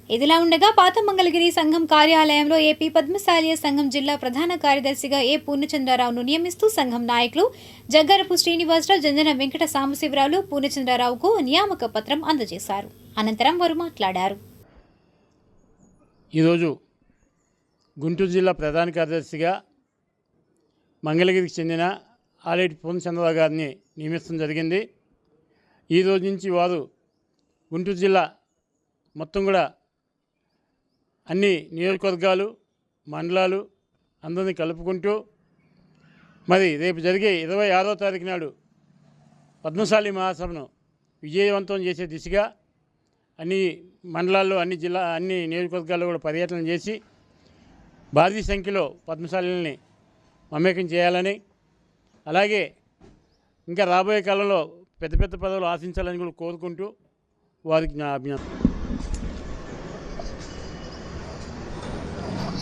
ఇదిలా ఉండగా పాత మంగళగిరి సంఘం కార్యాలయంలో ఏపీ పద్మశాలీయ సంఘం జిల్లా ప్రధాన కార్యదర్శిగా ఏ పూర్ణచంద్రరావును నియమిస్తూ సంఘం నాయకులు జగ్గారపు శ్రీనివాసరావు, జంజన వెంకట సాంబశివరావులు పూర్ణచంద్రరావుకు నియామక పత్రం అందజేశారు. అనంతరం వారు మాట్లాడారు. ఈరోజు గుంటూరు జిల్లా ప్రధాన కార్యదర్శిగా మంగళగిరికి చెందిన ఆలేటి పూర్ణచంద్రరావు గారిని నియమించడం జరిగింది. ఈ రోజు నుంచి వారు గుంటూరు జిల్లా మొత్తం కూడా అన్ని నియోజకవర్గాలు, మండలాలు అందరినీ కలుపుకుంటూ మరి రేపు జరిగే 26వ తారీఖు నాడు పద్మశాలి మహాసభను విజయవంతం చేసే దిశగా అన్ని మండలాల్లో, అన్ని నియోజకవర్గాల్లో కూడా పర్యటన చేసి భారీ సంఖ్యలో పద్మశాలిని మమేకం చేయాలని, అలాగే ఇంకా రాబోయే కాలంలో పెద్ద పెద్ద పదవులు ఆశించాలని కూడా కోరుకుంటూ వారికి నా అభినందన.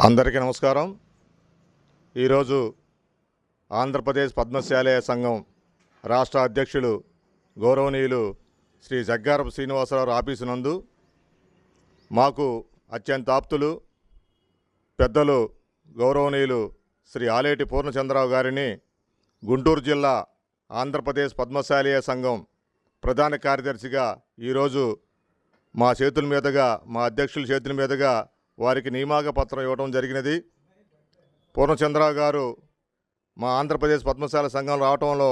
అందరికీ నమస్కారం. ఈరోజు ఆంధ్రప్రదేశ్ పద్మశాలీయ సంఘం రాష్ట్ర అధ్యక్షులు గౌరవనీయులు శ్రీ జగ్గారపు శ్రీనివాసరావు ఆఫీసు నందు మాకు అత్యంత ఆప్తులు పెద్దలు గౌరవనీయులు శ్రీ ఆలేటి పూర్ణచంద్రరావు గారిని గుంటూరు జిల్లా ఆంధ్రప్రదేశ్ పద్మశాలీయ సంఘం ప్రధాన కార్యదర్శిగా ఈరోజు మా చేతుల మీదుగా, మా అధ్యక్షుల చేతుల మీదుగా వారికి నియామక పత్రం ఇవ్వడం జరిగినది. పూర్ణచంద్రరావు గారు మా ఆంధ్రప్రదేశ్ పద్మశాలి సంఘం రావడంలో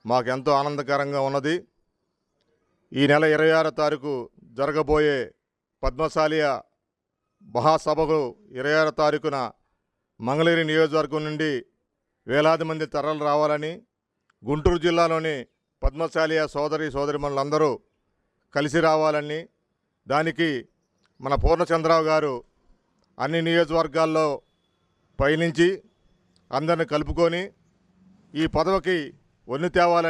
మాకు ఎంతో ఆనందకరంగా ఉన్నది. ఈ నెల 26వ తారీఖు జరగబోయే పద్మశాలియ మహాసభకు 26వ తారీఖున మంగళగిరి నియోజకవర్గం నుండి వేలాది మంది తరలి రావాలని, గుంటూరు జిల్లాలోని పద్మశాలియ సోదరిమణులందరూ కలిసి రావాలని, దానికి మన పూర్ణచంద్రరావు గారు అన్ని నియోజకవర్గాల్లో పయనించి అందరిని కలుపుకొని ఈ పదవికి వన్నె తేవాలని